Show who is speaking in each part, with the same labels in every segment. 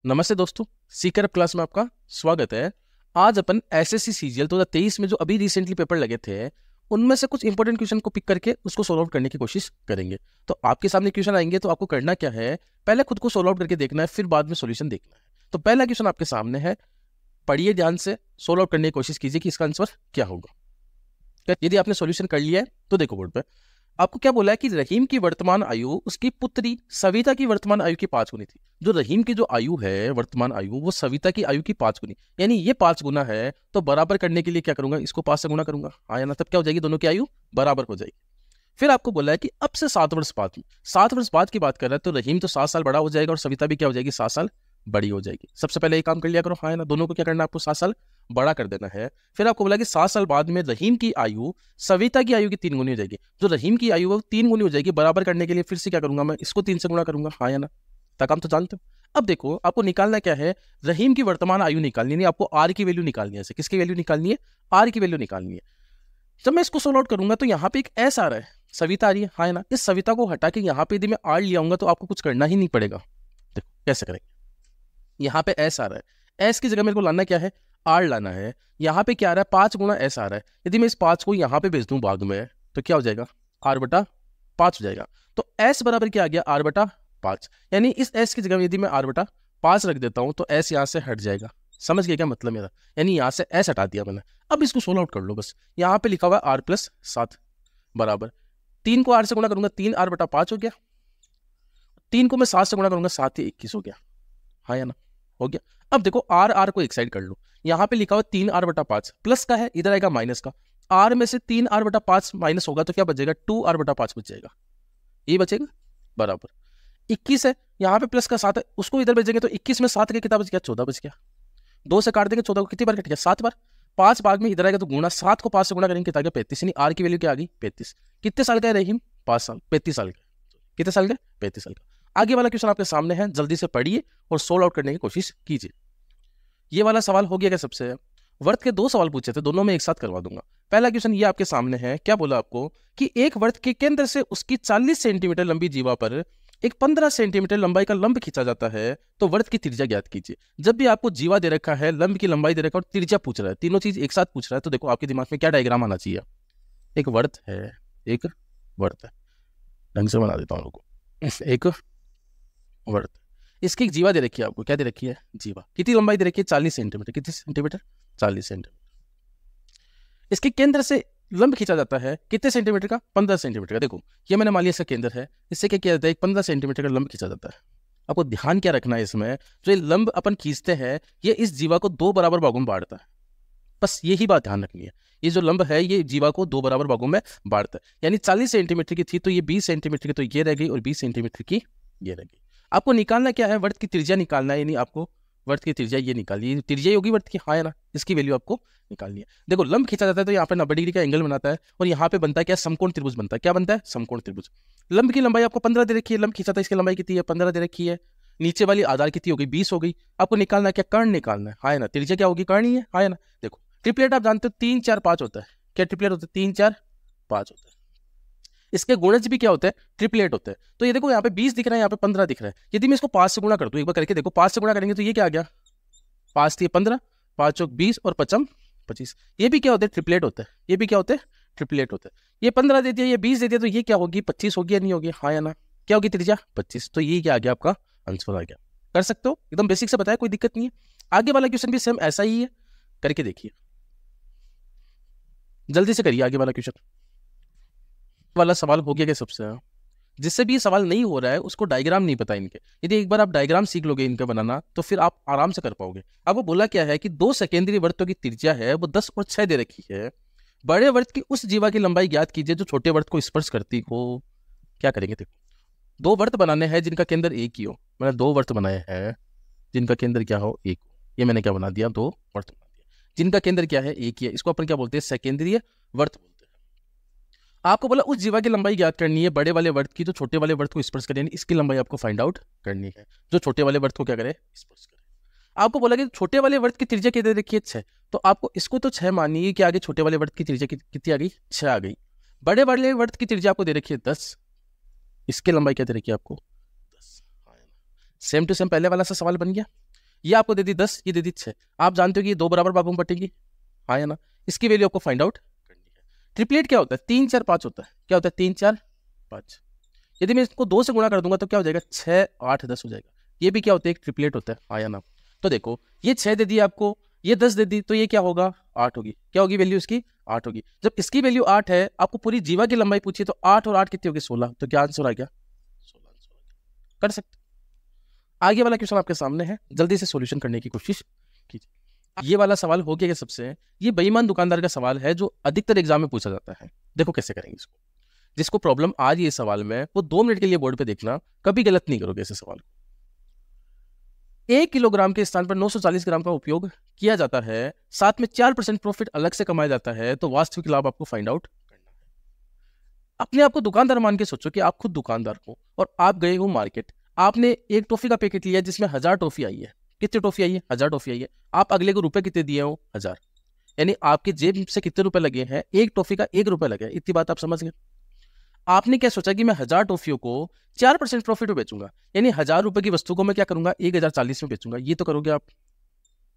Speaker 1: नमस्ते दोस्तों, सीकर क्लास में आपका स्वागत है। आज अपन एसएससी सीजीएल 2023 में जो अभी रिसेंटली पेपर लगे थे उनमें से कुछ इंपॉर्टेंट क्वेश्चन को पिक करके उसको सोल्व आउट करने की कोशिश करेंगे। तो आपके सामने क्वेश्चन आएंगे तो आपको करना क्या है, पहले खुद को सोल्व आउट करके देखना है, फिर बाद में सोल्यूशन देखना है। तो पहला क्वेश्चन आपके सामने है, पढ़िए ध्यान से, सोल्व आउट करने की कोशिश कीजिए कि इसका आंसर क्या होगा। यदि आपने सोल्यूशन कर लिया है तो देखो बोर्ड पे आपको क्या बोला है कि रहीम की वर्तमान आयु उसकी पुत्री सविता की वर्तमान आयु की 5 गुनी थी। जो रहीम की जो आयु है, वर्तमान आयु, वो सविता की आयु की 5 गुनी, यानी ये 5 गुना है। तो बराबर करने के लिए क्या करूंगा, इसको 5 से गुना करूंगा, हाँ या ना, तब क्या हो जाएगी, दोनों की आयु बराबर हो जाएगी। फिर आपको बोला है कि अब से 7 वर्ष बाद में, 7 वर्ष बाद की बात कर रहा है, तो रहीम तो 7 साल बड़ा हो जाएगा और सविता भी क्या हो जाएगी, 7 साल बड़ी हो जाएगी। सबसे पहले ये काम कर लिया करो, हाँ या ना, दोनों को क्या करना है, आपको 7 साल बड़ा कर देना है। फिर आपको बोला कि 7 साल बाद में रहीम की आयु सविता की आयु की 3 गुनी हो जाएगी। जो रहीम की आयु है वो 3 गुनी हो जाएगी। बराबर करने के लिए फिर से क्या करूंगा, मैं इसको 3 से गुणा करूंगा, हाँ या ना, तक हम तो जानते हो। अब देखो आपको निकालना क्या है, रहीम की वर्तमान आयु निकालनी है, आपको आर की वैल्यू निकालनी है। किसकी वैल्यू निकालनी है, आर की वैल्यू निकालनी है। जब मैं इसको सोल्व आउट करूंगा तो यहाँ पे एक एस आ रहा है, सविता आ रही है, हाँ या ना। इस सविता को हटा के यहाँ पे यदि मैं आर ले आऊंगा तो आपको कुछ करना ही नहीं पड़ेगा। देखो कैसे करेंगे, यहाँ पे एस आ रहा है, एस की जगह मेरे को लाना क्या है, आर लाना है। यहाँ पे क्या आ रहा है, 5 गुना एस आ रहा है। यदि मैं इस 5 को यहाँ पे भेज दूं बाद में तो क्या हो जाएगा, आर बटा 5 हो जाएगा। तो एस बराबर क्या आ गया, आर बटा 5। यानी इस एस की जगह यदि मैं आर बटा 5 रख देता हूं तो एस यहाँ से हट जाएगा। समझ गए क्या मतलब मेरा, यानी यहाँ से एस हटा दिया मैंने। अब इसको सोल्व आउट कर लो बस। यहाँ पे लिखा हुआ है आर प्लस 7 बराबर 3 को आर से गुणा करूंगा, 3 आर बटा 5 हो गया। 3 को मैं 7 से गुणा करूंगा, 7 ही 21 हो गया, हाँ या ना, हो गया। अब देखो आर आर को एक साइड कर लो, यहाँ पे लिखा हुआ 3 आर बटा 5 प्लस का है, इधर आएगा माइनस का। आर में से 3 आर बटा 5 माइनस होगा तो क्या बचेगा, 2 आर बटा 5 बच जाएगा, ये बचेगा बराबर 21 है। यहाँ पे प्लस का 7 है, उसको इधर भेजेंगे तो 21 में 7 के कितना बच गया, 14 बच गया। 2 से काट देंगे 14 को, कितनी बार कट गया, 7 बार। 5 बाद में इधर आएगा तो गुणा, 7 को 5 से गुणा करेंगे कितना गया, 35। यानी आर की वैल्यू क्या आ गई, 35। कितने साल का है रहीम, 5 साल, 35 साल का। कितने साल का, 35 साल का। आगे वाला क्वेश्चन आपके सामने है, जल्दी से पढ़िए और सोल्व आउट करने की कोशिश कीजिए। ये वाला सवाल हो गया क्या सबसे, वर्त के 2 सवाल पूछे थे, दोनों में एक साथ करवा दूंगा। पहला क्वेश्चन ये आपके सामने है, क्या बोला आपको कि एक वर्त के केंद्र से उसकी 40 सेंटीमीटर लंबी जीवा पर एक 15 सेंटीमीटर लंबाई का लंब खींचा जाता है तो वर्त की त्रिज्या ज्ञात कीजिए। जब भी आपको जीवा दे रखा है, लंब की लंबाई दे रखा है और त्रिज्या पूछ रहा है, तीनों चीज एक साथ पूछ रहा है, तो देखो आपके दिमाग में क्या डायग्राम आना चाहिए। एक वर्त है, एक वर्त है, ढंग से बना देता हूँ लोगों को। एक वर्त, इसकी एक जीवा दे रखी है आपको, क्या दे रखी है, जीवा। कितनी लंबाई दे रखी है, 40 सेंटीमीटर। कितनी सेंटीमीटर, 40 सेंटीमीटर। इसके केंद्र से लंब खींचा जाता है कितने सेंटीमीटर का, 15 सेंटीमीटर का। देखो ये मैंने मान लिया इसका केंद्र है, इससे क्या किया जाता है, 15 सेंटीमीटर का लंब खींचा जाता है। आपको ध्यान क्या रखना है इसमें, जो ये लंब अपन खींचते हैं ये इस जीवा को 2 बराबर भागों में बांटता है। बस यही बात ध्यान रखनी है, ये जो लंब है ये जीवा को 2 बराबर भागों में बांटता है। यानी 40 सेंटीमीटर की थी तो ये 20 सेंटीमीटर की तो ये रह गई और 20 सेंटीमीटर की ये रह गई। आपको निकालना क्या है, वर्त की त्रिज्या निकालना है। यानी आपको वर्त की त्रिज्या ये निकालिए, त्रिज्या होगी वर्त की, हाँ या ना, इसकी वैल्यू आपको निकालनी है। देखो लंब खींचा जाता है तो यहाँ पे 90 डिग्री का एंगल बनाता है और यहाँ पे बनता है क्या, समकोण त्रिभुज बनता है। क्या बनता है, समकोण त्रिभुज। लंब की लंबाई आपको 15 दे रखी है, लंब खींचा था इसकी लंबाई कितनी है, 15 दे रखी है। नीचे वाली आधार कितनी हो गई, 20 हो गई। आपको निकालना है क्या, कर्ण निकालना है, हाँ या ना। त्रिज्या क्या होगी, कर्ण ही है, हाँ या ना। देखो ट्रिपलेट आप जानते हो 3 4 5 होता है, क्या ट्रिपलेट होता है, 3 4 5 होता है। इसके गुणज भी क्या होते हैं, ट्रिपलेट होते हैं। तो ये देखो यहाँ पे 20 दिख रहा है, यहाँ पे 15 दिख रहा है। यदि मैं इसको 5 से गुणा कर दूं, एक बार करके देखो, 5 से गुणा करेंगे तो ये क्या आ गया, 5 थी 15, 5 चौक 20 और 5 25। ये भी क्या होते हैं, ट्रिपलेट होते हैं। ये भी क्या होते हैं, ट्रिपलेट होते हैं। ये 15 दे दिया, ये 20 दे दिया, तो ये क्या होगी, 25 होगी या नहीं होगी, हाँ या ना। क्या होगी त्रिज्या, 25। तो ये क्या आ गया, आपका आंसर आ गया। कर सकते हो, एकदम बेसिक से बताया, कोई दिक्कत नहीं है। आगे वाला क्वेश्चन भी सेम ऐसा ही है, करके देखिए, जल्दी से करिए। आगे वाला क्वेश्चन वाला सवाल हो गया क्या सबसे, जिससे भी ये सवाल नहीं हो रहा है उसको डायग्राम नहीं पता इनके। यदि एक बार आप डायग्राम सीख लोगे इनका बनाना तो फिर आप आराम से कर पाओगे। आपको बोला क्या है कि 2 सेकेंडरी वर्तों की त्रिज्या है वो 10 और 6 दे रखी है। बड़े वर्त की उस जीवा की लंबाई ज्ञात कीजिए जो छोटे वर्त को स्पर्श करती हो। क्या करेंगे, देखो 2 वर्त बनाने हैं जिनका केंद्र एक ही हो। मैंने 2 वर्त बनाए हैं जिनका केंद्र क्या हो, एक हो। ये मैंने क्या बना दिया, 2 वर्त बना दिया जिनका केंद्र क्या है, एक ही है। इसको अपन क्या बोलते हैं, सेकेंडरी वर्त बोलते हैं। आपको बोला उस जीवा की लंबाई ज्ञात करनी है बड़े वाले वर्त की जो छोटे वाले वर्त को स्पर्श करे, यानी इसकी लंबाई आपको फाइंड आउट करनी है जो छोटे वाले वर्त को क्या करे, स्पर्श करे। आपको बोला कि छोटे वाले वर्त की त्रिज्या कितनी देखी है, 6। तो आपको इसको तो 6 मानिए कि आगे छोटे वाले वर्त की त्रिज्या कितनी आ गई, 6 आ गई। बड़े वाले वर्त की त्रिज्या आपको दे रखी है 10, इसकी लंबाई क्या दे रखी है आपको, 10। सेम टू सेम पहले वाला सा सवाल बन गया। ये आपको दे दी 10, ये दे दी 6। आप जानते हो कि ये 2 बराबर भागों में बटेंगी, हाँ या ना। इसकी वैल्यू आपको फाइंड आउट करनी है। ट्रिपलेट क्या होता है? 3 4 5 होता है। क्या होता है? 3 4 5। यदि मैं इसको 2 से गुणा कर दूंगा तो क्या हो जाएगा? 6 8 10 हो जाएगा। ये भी क्या होता है? एक ट्रिपलेट होता है, हाँ या ना। तो देखो ये 6 दे दी आपको, ये 10 दे दी, तो ये क्या होगा? 8 होगी। क्या होगी वैल्यू इसकी? 8 होगी। जब इसकी वैल्यू 8 है, आपको पूरी जीवा की लंबाई पूछी तो 8 और 8 कितनी होगी? 16। तो क्या आंसर आ गया? 16 आंसर आ गया। कर सकते। आगे वाला क्वेश्चन आपके सामने है, जल्दी से सॉल्यूशन करने की कोशिश कीजिए। ये वाला सवाल हो गया सबसे, ये बेईमान दुकानदार का सवाल है जो अधिकतर एग्जाम में पूछा जाता है। देखो कैसे करेंगे इसको। जिसको प्रॉब्लम आ रही है सवाल में, वो 2 मिनट के लिए बोर्ड पे देखना, कभी गलत नहीं करोगे ऐसे सवाल। 1 किलोग्राम के स्थान पर 940 ग्राम का उपयोग किया जाता है, साथ में 4% प्रॉफिट अलग से कमाया जाता है, तो वास्तविक लाभ आपको फाइंड आउट करना है। अपने आप को दुकानदार मान के सोचो कि आप खुद दुकानदार हो और आप गए हो मार्केट। आपने एक टॉफी का पैकेट लिया जिसमें 1000 टॉफी आई है। कितनी टॉफी आई है? 1000 टॉफी आई है। आप अगले को रुपए कितने दिए हो? 1000। यानी आपकी जेब से कितने रुपए लगे हैं? एक टॉफी का 1 रुपए लगे। इतनी बात आप समझ गए। आपने क्या सोचा कि मैं 1000 टॉफियों को 4% प्रॉफिट में बेचूंगा, यानी 1000 रुपए की वस्तु को मैं क्या करूंगा? 1040 में बेचूंगा। ये तो करोगे आप,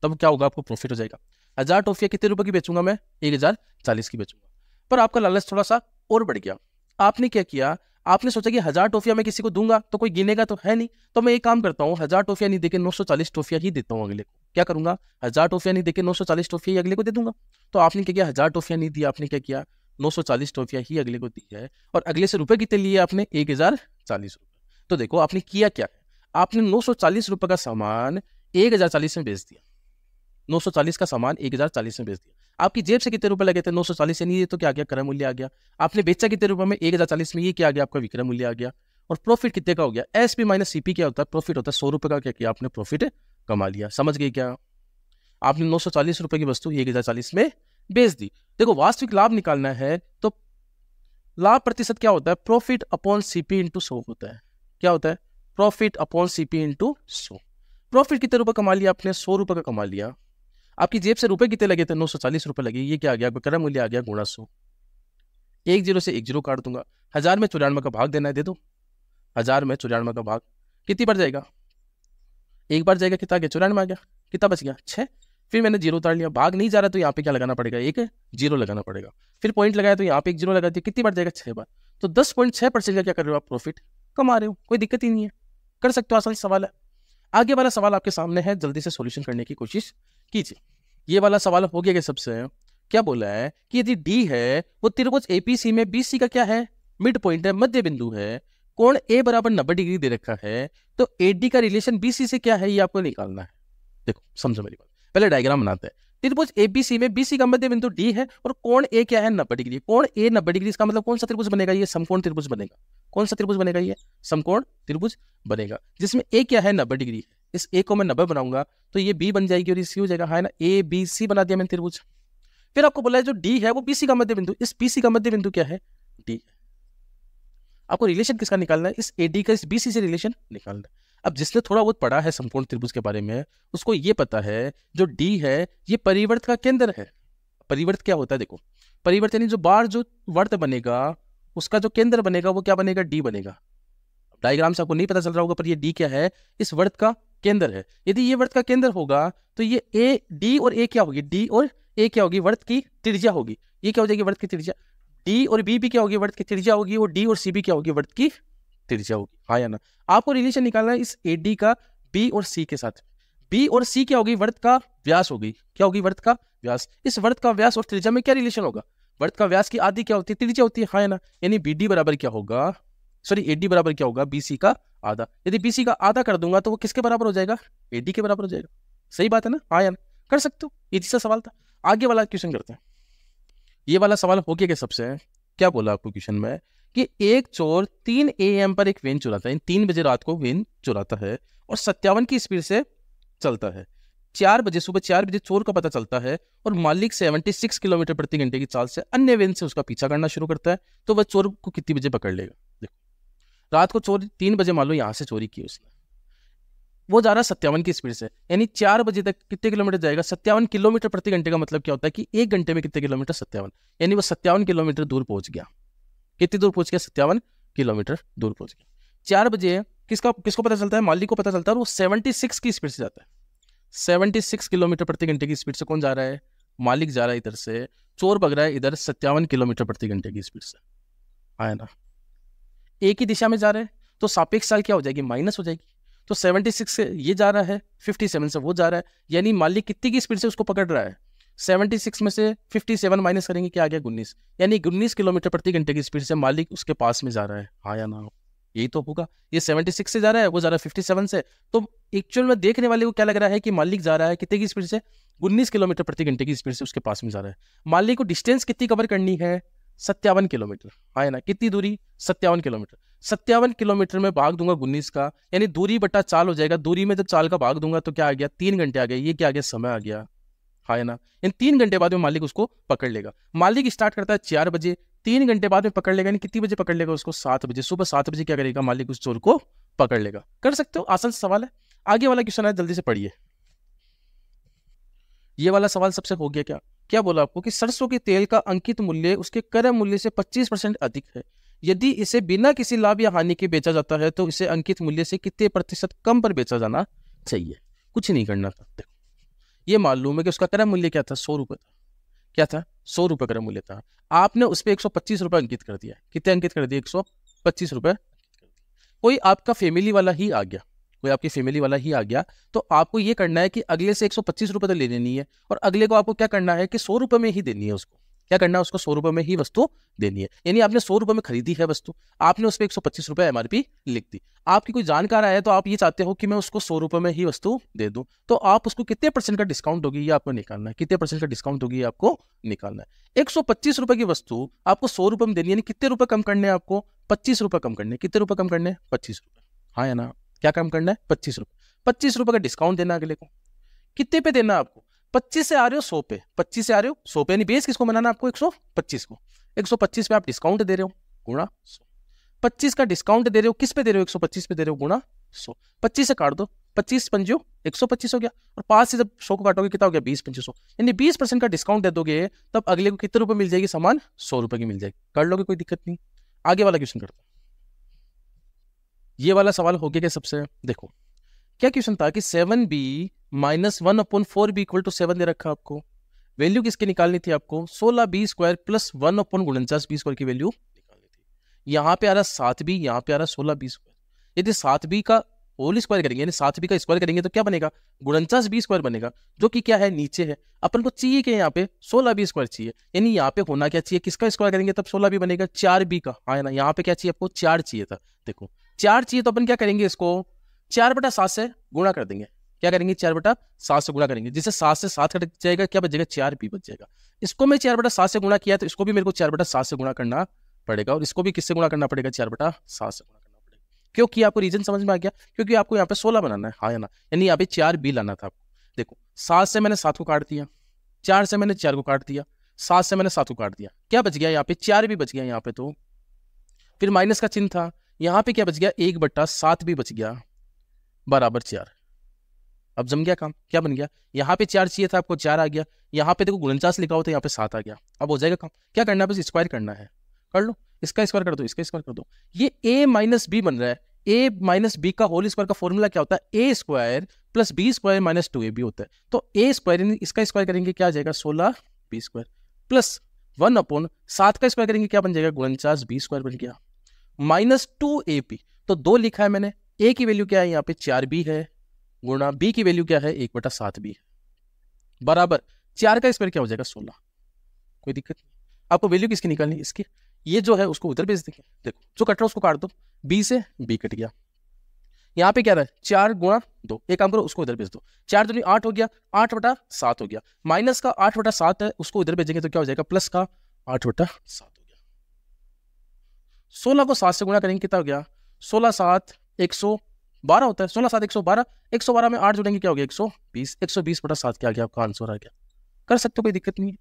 Speaker 1: तब क्या होगा? आपको प्रॉफिट हो जाएगा। 1000 टॉफियां कितने रुपए की बेचूंगा मैं? 1040 की बेचूंगा। पर आपका लालच थोड़ा सा और बढ़ गया। आपने क्या किया? आपने सोचा कि 1000 टॉफियां मैं किसी को दूंगा तो कोई गिनेगा तो है नहीं, तो मैं एक काम करता हूँ, 1000 टॉफियां नहीं देके 940 टॉफियां ही देता हूँ अगले को। क्या करूंगा? 1000 टॉफियां नहीं देके 940 टॉफियां ही अगले को दे दूंगा। तो आपने क्या किया? 1000 टॉफियां नहीं दी, आपने क्या किया? 940 टॉफियां ही अगले को दी है, और अगले से रुपए कितने लिए आपने? 1040 रुपए। तो देखो आपने किया क्या है, आपने 940 रुपए का सामान 1040 में बेच दिया। 940 का सामान 1040 में बेच दिया। आपकी जेब से कितने रुपए लगे थे? 940 यानी ये तो क्या आ गया? क्रय मूल्य आ गया। आपने बेचा कितने रुपए में? 1040 में। ये क्या आ गया? आपका विक्रय मूल्य आ गया। और प्रॉफिट कितने का हो गया? एसपी माइनस सीपी क्या होता है? प्रॉफिट होता है। 100 रुपए का क्या किया आपने? प्रॉफिट कमा लिया। समझ गए क्या? आपने 940 रुपए की वस्तु 1040 में बेच दी। देखो वास्तविक लाभ निकालना है तो लाभ प्रतिशत क्या होता है? प्रॉफिट अपॉन सीपी इंटू 100 होता है। क्या होता है? Profit upon CP into 100। Profit कितने रुपए कमा लिया आपने? 100 रुपए का कमा लिया। आपकी जेब से रुपए कितने लगे थे? 940 रुपए लगे। ये क्या आ गया? क्रय मूल्य आ गया गुणा 100। 1 0 से 1 0 काट दूंगा। 1000 में 94 का भाग देना है, दे दो। 1000 में 94 का भाग कितनी बार जाएगा? एक बार जाएगा। कितना आ गया? 94 आ गया। कितना बच गया? 6। फिर मैंने 0 उतार लिया। भाग नहीं जा रहा तो यहाँ पे क्या लगाना पड़ेगा? एक 0 लगाना पड़ेगा। फिर पॉइंट लगाया तो यहाँ पे 1 0 लगा दिया। कितनी बार जाएगा? 6 बार। तो 10.6% का क्या कर रहे हो आप? प्रॉफिट कमा रहे हो। कोई दिक्कत ही नहीं है, कर सकते हो। आसान सवाल है। आगे वाला सवाल आपके सामने है, जल्दी से सॉल्यूशन करने की कोशिश कीजिए। ये वाला सवाल हो गया कि सबसे क्या बोला है कि यदि डी है वो त्रिभुज एपीसी में बीसी का क्या है? मिड पॉइंट है, मध्य बिंदु है। कोण ए बराबर 90 डिग्री दे रखा है, तो एडी का रिलेशन बीसी से क्या है ये आपको निकालना है। देखो समझो मेरी बात, पहले डायग्राम बनाते हैं। त्रिभुज एबीसी में बीसी का मध्य बिंदु डी है और कोण ए क्या है? 90 डिग्री। कोण ए 90 डिग्री, इसका मतलब कौन सा त्रिभुज बनेगा? ये समकोण त्रिभुज बनेगा। कौन सा त्रिभुज बनेगा? ये समकोण त्रिभुज बनेगा, जिसमें ए क्या है? 90 डिग्री। इस ए को मैं 90 बनाऊंगा तो ये बी बन जाएगी और ये सी हो जाएगा, है ना। ए बी सी बना दिया मैंने त्रिभुज। फिर आपको बोला है जो डी है वो बीसी का मध्य बिंदु, इस बीसी का मध्य बिंदु क्या है? डी है। आपको रिलेशन किसका निकालना है? इस एडी का इस बीसी से रिलेशन निकालना है। अब जिसने थोड़ा बहुत पढ़ा है समकोण त्रिभुज के बारे में, उसको ये पता है जो डी है ये परिवर्त का केंद्र है। परिवर्त क्या होता है? देखो परिवर्त यानी जो बार जो वर्त बनेगा उसका जो केंद्र बनेगा वो क्या बनेगा? डी बनेगा। डायग्राम से आपको नहीं पता चल रहा होगा पर ये डी क्या है? इस वर्त का केंद्र है। यदि ये वर्त का केंद्र होगा तो ये ए डी और ए क्या होगी? डी और ए क्या होगी? वर्त की त्रिज्या होगी। ये क्या हो जाएगी? वर्त की त्रिज्या। डी और बी भी क्या होगी? वर्त की त्रिज्या होगी। और डी और सी भी क्या होगी? वर्त की त्रिज्या होगी, हाँ या ना। आपको रिलेशन निकालना है इस एडी का बी और सी के साथ। बी और सी क्या होगी? वर्त का व्यास होगी। क्या होगी? वर्त का व्यास। इस वर्त का व्यास और त्रिज्या में क्या रिलेशन होगा? वर्त का व्यास की आधी क्या होती है? त्रिज्या होती है, हाँ या ना। यानी बीडी बराबर क्या होगा? सॉरी एडी बराबर क्या होगा? बीसी का आधा। यदि बीसी का आधा कर दूंगा तो वो किसके बराबर हो जाएगा? एडी के बराबर हो जाएगा। सही बात है ना, हाँ या ना। कर सकते हो, ये सा सवाल था। आगे वाला क्वेश्चन करते हैं। ये वाला सवाल हो गया कि सबसे क्या बोला आपको क्वेश्चन में कि एक चोर 3 AM पर एक वेन चुराता है, 3 बजे रात को वेन चुराता है और 57 की स्पीड से चलता है। 4 बजे सुबह 4 बजे चोर का पता चलता है और मालिक 76 किलोमीटर प्रति घंटे की चाल से अन्य वेन से उसका पीछा करना शुरू करता है, तो वह चोर को कितनी बजे पकड़ लेगा? देखो रात को चोर 3 बजे मान लो यहां से चोरी की उसने, वो जा रहा है 57 की स्पीड से, यानी 4 बजे तक कितने किलोमीटर जाएगा? 57 किलोमीटर प्रति घंटे का मतलब क्या होता है कि 1 घंटे में कितने किलोमीटर? 57, यानी वो 57 किलोमीटर दूर पहुंच गया। कितनी दूर पहुंच गया? 57 किलोमीटर दूर पहुंच गया। 4 बजे किसको पता चलता है? मालिक को पता चलता है और वो 76 की स्पीड से जाता है। 76 किलोमीटर प्रति घंटे की स्पीड से कौन जा रहा है? मालिक जा रहा है इधर से, चोर भग रहा है इधर 57 किलोमीटर प्रति घंटे की स्पीड से। आया ना? एक ही दिशा में जा रहे हैं तो सापेक्ष चाल क्या हो जाएगी? माइनस हो जाएगी। तो 76 से ये जा रहा है, 57 से वो जा रहा है, यानी मालिक कितनी की स्पीड से उसको पकड़ रहा है? 76 में से 57 माइनस करेंगे, क्या आ गया? 19, यानी 19 किलोमीटर प्रति घंटे की स्पीड से मालिक उसके पास में जा रहा है। हाँ या ना? यही तो होगा। ये 76 से जा रहा है, वो जा रहा है 57 से, तो एक्चुअल में देखने वाले को क्या लग रहा है कि मालिक जा रहा है कितने की स्पीड से? 19 किलोमीटर प्रति घंटे की स्पीड से उसके पास में जा रहा है। मालिक को डिस्टेंस कितनी कवर करनी है? 57 किलोमीटर। हाँ ना? कितनी दूरी? 57 किलोमीटर। 57 किलोमीटर में भाग दूंगा 19 का, यानी दूरी बटा चाल हो जाएगा। दूरी में जब चाल का भाग दूंगा तो क्या आ गया? 3 घंटे आ गया। ये क्या आ गया? समय आ गया। हाँ ना? इन 3 घंटे बाद में मालिक उसको पकड़ लेगा। मालिक स्टार्ट करता है 4 बजे, 3 घंटे बाद में पकड़ लेगा, यानी कितनी बजे पकड़ लेगा उसको? 7 बजे। सुबह 7 बजे क्या करेगा? मालिक उस चोर को पकड़ लेगा। कर सकते हो, आसान सवाल है। आगे वाला क्वेश्चन है, जल्दी से पढ़िए। ये वाला सवाल सबसे हो गया। क्या बोला आपको कि सरसों के तेल का अंकित मूल्य उसके क्रय मूल्य से 25% अधिक है। यदि इसे बिना किसी लाभ या हानि के बेचा जाता है तो इसे अंकित मूल्य से कितने प्रतिशत कम पर बेचा जाना चाहिए? कुछ नहीं करना था। देखो, ये मालूम है कि उसका क्रय मूल्य क्या था? 100 रुपये था। क्या था? 100 रुपये क्रय मूल्य था। आपने उस पर 125 रुपये अंकित कर दिया। कितने अंकित कर दिए? 125 रुपये। कोई आपका फैमिली वाला ही आ गया, कोई आपकी फैमिली वाला ही आ गया, तो आपको ये करना है कि अगले से 125 रुपये तो लेने नहीं है, और अगले को आपको क्या करना है कि 100 रुपये में ही देनी है उसको। क्या करना है? उसको 100 रुपये में ही वस्तु देनी है। यानी आपने 100 रुपये में खरीदी है वस्तु, आपने उस पर 125 रुपये एमआरपी लिख दी। आपकी कोई जानकार आया तो आप ये चाहते हो कि मैं उसको 100 रुपये में ही वस्तु दे दूं, तो आप उसको कितने परसेंट का डिस्काउंट होगी ये आपको निकालना है। कितने परसेंट का डिस्काउंट होगी ये आपको निकालना है। 125 रुपये की वस्तु आपको 100 रुपये में देनी है, यानी कितने रुपये कम करने हैं आपको? 25 रुपये कम करने। कितने रुपये कम करने? 25 रुपये। हाँ या ना? क्या कम करना है? 25 रुपये। 25 रुपये का डिस्काउंट देना अगले को। कितने पे देना आपको? 25 से आ रहे हो 100 पे, 25 से आ रहे हो 100 पे, यानी बेस किसको बनाना आपको? 125 को। 125 पे आप डिस्काउंट दे रहे हो, गुणा 100। 25 का डिस्काउंट दे रहे हो, किस पे दे रहे हो? 125 पे दे रहे हो, गुणा 100। 25 से काट दो, 25 पंजो 125 हो गया, और 5 से जब 100 को काटोगे कितना हो गया? 20 पंजो 100, यानी 20% का डिस्काउंट दे दोगे, तब अगले को कितने रुपए मिल जाएगी? सामान 100 रुपए की मिल जाएगी। कर लोगे, कोई दिक्कत नहीं। आगे वाला क्वेश्चन करते हैं। ये वाला सवाल हो गया क्या सबसे? देखो, क्या क्वेश्चन था कि 7b minus 1/4b equal to 7 दे रखा आपको। वैल्यू किसकी निकालनी थी आपको? 16b square plus 1/49b square की वैल्यू निकालनी थी। यहाँ पे आ रहा 7b, यहाँ पे आ रहा 16b स्क्वायर। यदि 7b का होल स्क्वायर करेंगे, यानी 7b का स्क्वायर करेंगे तो क्या बनेगा? 49b स्क्वायर बनेगा, जो कि क्या है? नीचे है। अपन को चाहिए कि यहाँ पे 16b स्क्वायर चाहिए, यानी यहाँ पे होना क्या चाहिए? किसका स्क्वायर करेंगे तब 16b बनेगा? 4b का। हाँ ना? यहाँ पे क्या चाहिए आपको? 4 चाहिए था। देखो, 4 चाहिए तो अपन क्या करेंगे? इसको 4/7 से गुणा कर देंगे। क्या करेंगे? 4/7 से गुणा करेंगे, जिससे 7 से 7 कट जाएगा, क्या बचेगा? 4b बच जाएगा। इसको मैं 4/7 से गुणा किया, तो इसको भी मेरे को 4/7 से गुणा करना पड़ेगा, और इसको भी किससे गुणा करना पड़ेगा? 4/7 से गुणा करना पड़ेगा। क्योंकि आपको रीजन समझ में आ गया, क्योंकि आपको यहाँ पे 16 बनाना है। हाँ या ना? यानी यहाँ पे 4b लाना था आपको। देखो, 7 से मैंने 7 को काट दिया, 4 से मैंने 4 को काट दिया, 7 से मैंने 7 को काट दिया, क्या बच गया? यहाँ पे 4b बच गया। यहाँ पे तो फिर माइनस का चिन्ह था, यहाँ पे क्या बच गया? 1/7 भी बच गया, बराबर 4। अब जम गया काम। क्या बन गया? यहाँ पे 4 चाहिए था आपको, 4 आ गया। यहाँ पे देखो 49 लिखा हो तो यहाँ पे 7 आ गया। अब हो जाएगा काम। क्या करना है? बस स्क्वायर करना है। कर लो, इसका स्क्वायर कर दो, इसका स्क्वायर कर दो। ये a माइनस बी बन रहा है। a माइनस बी का होल स्क्वायर का फॉर्मूला क्या होता है? a square plus B square minus 2ab होता है। तो a स्क्वायर, इसका स्क्वायर करेंगे क्या आ जाएगा? 16b स्क्वायर प्लस 1/7 का स्क्वायर करेंगे क्या बन जाएगा? 49b स्क्वायर बन गया, माइनस 2ab। तो 2 लिखा है मैंने। a की वैल्यू क्या है? यहाँ पे 4b है, गुणा b की वैल्यू क्या है? 1/7b है, बराबर 4 का स्क्वायर क्या हो जाएगा? 16। कोई दिक्कत नहीं। आपको वैल्यू किसकी निकालनी है? इसकी। ये जो है उसको उधर भेज देंगे। देखो, जो कट रहा है उसको काट दो, b से b कट गया। यहाँ पे क्या रहा है? 4 गुणा 2। एक काम करो, उसको उधर भेज दो। 4 दूनी 8 हो गया, 8/7 हो गया। माइनस का 8/7 है, उसको उधर भेजेंगे तो क्या हो जाएगा? प्लस का 8/7 हो गया। 16 को 7 से गुणा करेंगे, कितना हो गया? 16 7 112 होता है। 16 7 112, 112 में 8 जोड़ेंगे क्या हो गया? 120। 120/7 क्या आ गया? आपका आंसर आ गया। कर सकते हो, कोई दिक्कत नहीं है।